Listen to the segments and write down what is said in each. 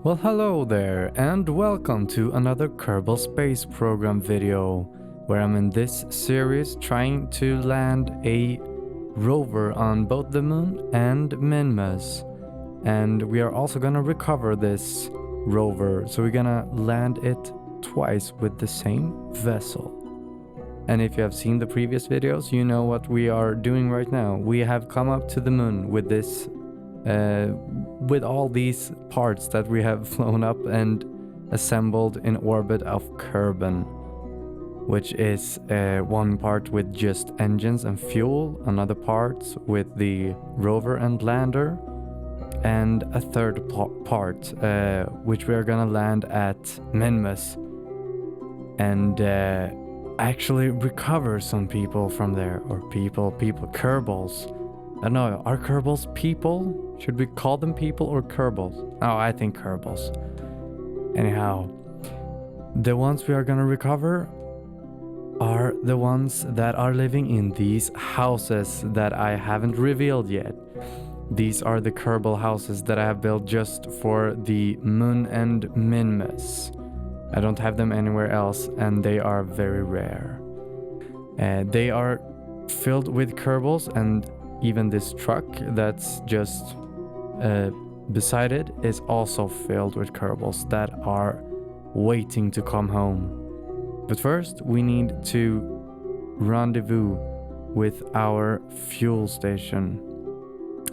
Well, hello there, and welcome to another Kerbal Space Program video, where I'm in this series trying to land a rover on both the moon and Minmus. And we are also gonna recover this rover, so we're gonna land it twice with the same vessel. And if you have seen the previous videos, you know what we are doing right now. We have come up to the moon with this with all these parts that we have flown up and assembled in orbit of Kerbin, which is one part with just engines and fuel, another part with the rover and lander, and a third part which we are gonna land at Minmus and actually recover some people from there, or people, Kerbals. I don't know, are Kerbals people? Should we call them people or Kerbals? Oh, I think Kerbals. Anyhow, the ones we are gonna recover are the ones that are living in these houses that I haven't revealed yet. These are the Kerbal houses that I have built just for the moon and Minmus. I don't have them anywhere else, and they are very rare. They are filled with Kerbals, and even this truck that's just beside it is also filled with Kerbals that are waiting to come home. But first, we need to rendezvous with our fuel station.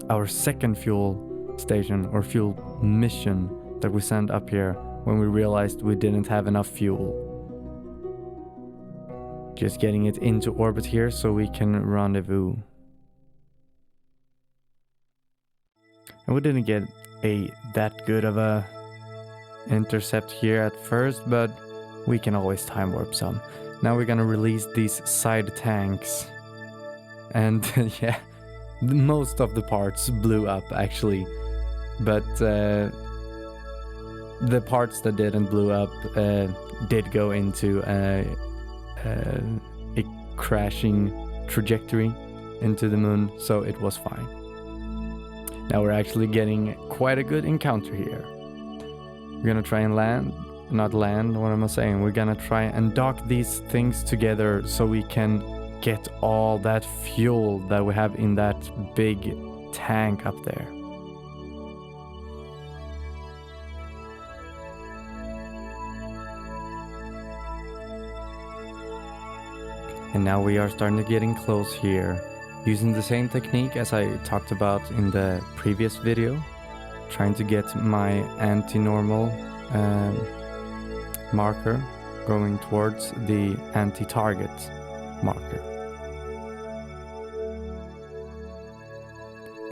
Our second fuel station, or fuel mission, that we sent up here when we realized we didn't have enough fuel. Just getting it into orbit here so we can rendezvous. And we didn't get that good of a intercept here at first, but we can always time warp some. Now we're gonna release these side tanks. And yeah, most of the parts blew up actually. But the parts that didn't blow up did go into a crashing trajectory into the moon, so it was fine. Now we're actually getting quite a good encounter here. We're gonna try and what am I saying? We're gonna try and dock these things together so we can get all that fuel that we have in that big tank up there. And now we are starting to getting close here. Using the same technique as I talked about in the previous video, trying to get my anti-normal marker going towards the anti-target marker.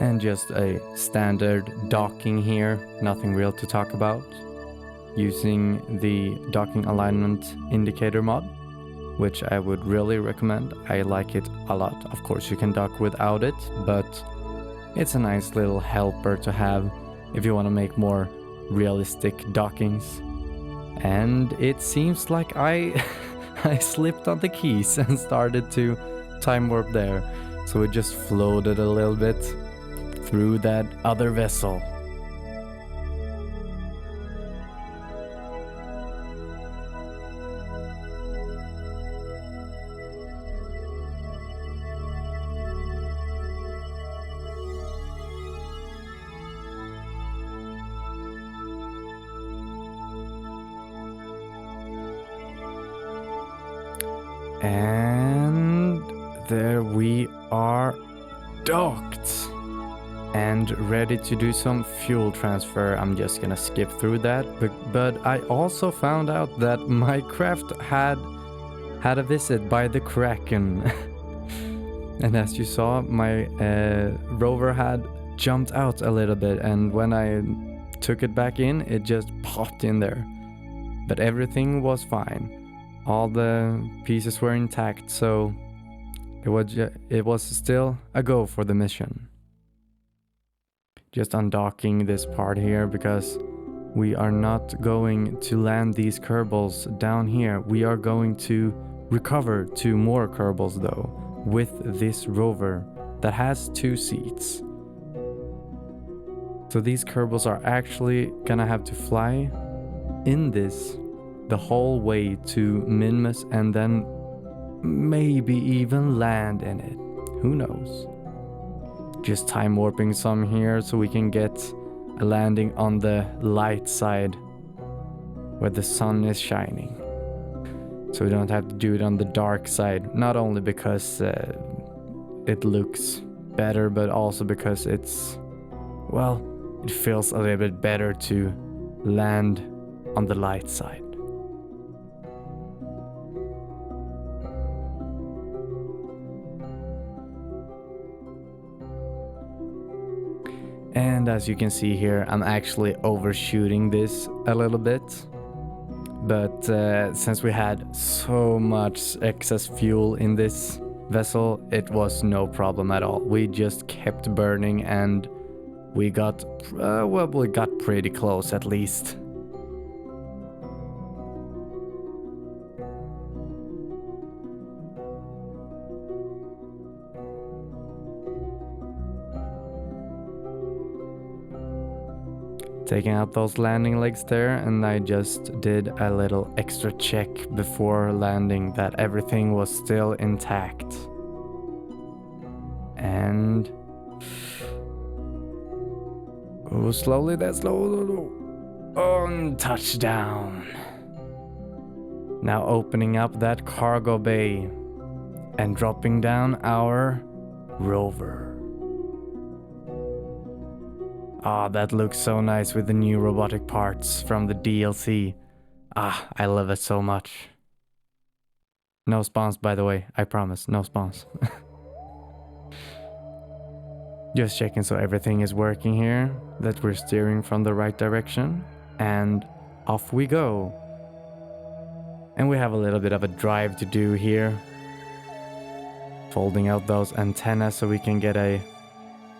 And just a standard docking here, nothing real to talk about. Using the docking alignment indicator mod, which I would really recommend. I like it a lot. Of course, you can dock without it, but it's a nice little helper to have if you want to make more realistic dockings. And it seems like I slipped on the keys and started to time warp there. So it just floated a little bit through that other vessel. And there we are, docked and ready to do some fuel transfer. I'm just gonna skip through that, but I also found out that my craft had a visit by the Kraken. And as you saw, my rover had jumped out a little bit, and when I took it back in, it just popped in there. But everything was fine. All the pieces were intact, so it was still a go for the mission. Just undocking this part here, because we are not going to land these Kerbals down here. We are going to recover 2 more Kerbals though, with this rover that has 2 seats. So these Kerbals are actually gonna have to fly in this the whole way to Minmus and then maybe even land in it. Who knows? Just time warping some here so we can get a landing on the light side where the sun is shining. So we don't have to do it on the dark side. Not only because it looks better, but also because it's, well, it feels a little bit better to land on the light side. And as you can see here, I'm actually overshooting this a little bit. But since we had so much excess fuel in this vessel, it was no problem at all. We just kept burning and we got, we got pretty close at least. Taking out those landing legs there, and I just did a little extra check before landing that everything was still intact. And oh, slowly, that's slow. On touchdown. Now opening up that cargo bay and dropping down our Rover. Ah, that looks so nice with the new robotic parts from the DLC. Ah, I love it so much. No spawns, by the way, I promise, no spawns. Just checking so everything is working here, that we're steering from the right direction, and off we go. And we have a little bit of a drive to do here. Folding out those antennas so we can get a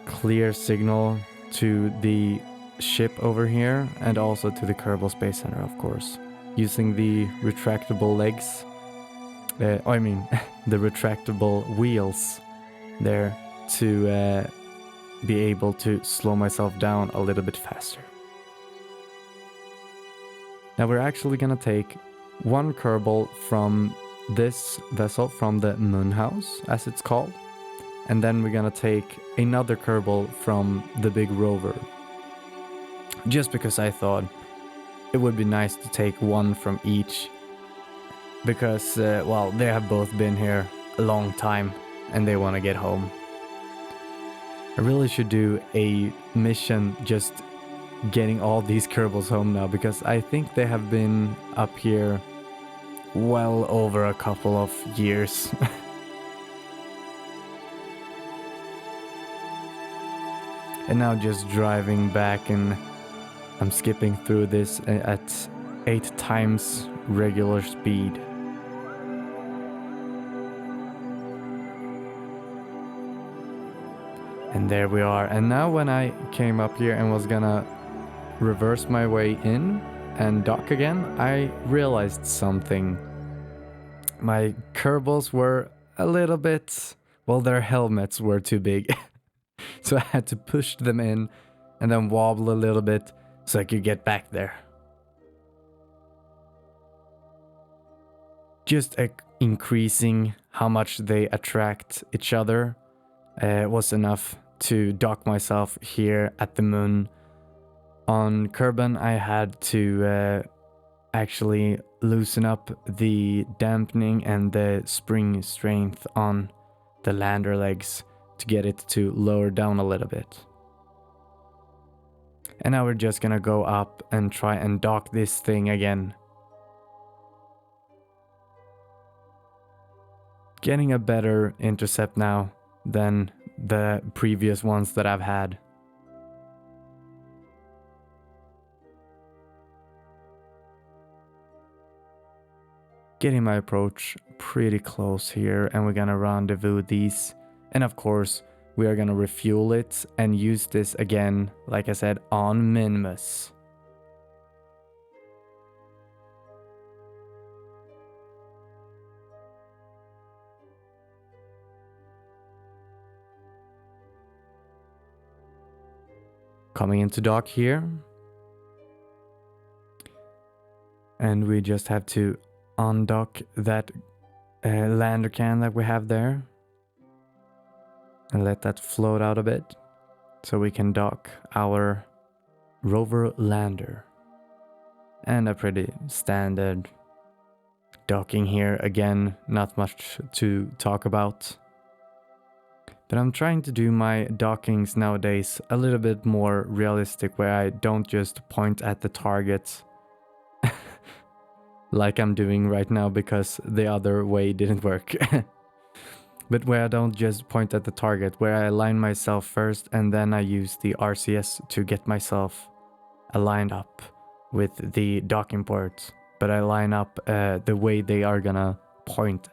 clear signal to the ship over here and also to the Kerbal Space Center, of course, using the retractable legs. The retractable wheels there to be able to slow myself down a little bit faster. Now we're actually gonna take one Kerbal from this vessel, from the Moon House, as it's called. And then we're gonna take another Kerbal from the big Rover. Just because I thought it would be nice to take one from each. Because, well, they have both been here a long time and they want to get home. I really should do a mission just getting all these Kerbals home now, because I think they have been up here well over a couple of years. And now just driving back, and I'm skipping through this at 8 times regular speed. And there we are. And now when I came up here and was gonna reverse my way in and dock again, I realized something. My Kerbals were a little bit, well, their helmets were too big. So I had to push them in and then wobble a little bit so I could get back there. Just increasing how much they attract each other was enough to dock myself here at the moon. On Kerbin, I had to actually loosen up the dampening and the spring strength on the lander legs to get it to lower down a little bit. And now we're just gonna go up and try and dock this thing again. Getting a better intercept now than the previous ones that I've had. Getting my approach pretty close here, and we're gonna rendezvous these. And of course, we are gonna refuel it and use this again, like I said, on Minmus. coming into dock here. And we just have to undock that lander can that we have there. And let that float out a bit. So we can dock our Rover lander. And a pretty standard docking here. Again, not much to talk about. But I'm trying to do my dockings nowadays a little bit more realistic, where I don't just point at the target like I'm doing right now, because the other way didn't work. But where I don't just point at the target, where I align myself first and then I use the RCS to get myself aligned up with the docking ports. But I line up the way they are gonna point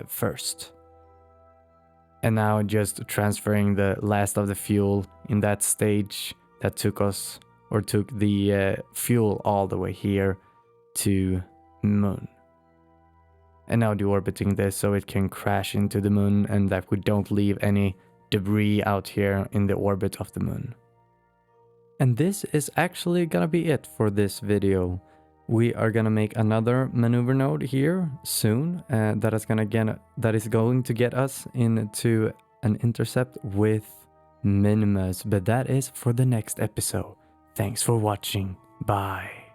first. And now just transferring the last of the fuel in that stage that took the fuel all the way here to moon. And now deorbiting this so it can crash into the moon and that we don't leave any debris out here in the orbit of the moon. And this is actually gonna be it for this video. We are gonna make another maneuver node here soon that is going to get us into an intercept with Minmus, but that is for the next episode. Thanks for watching. Bye.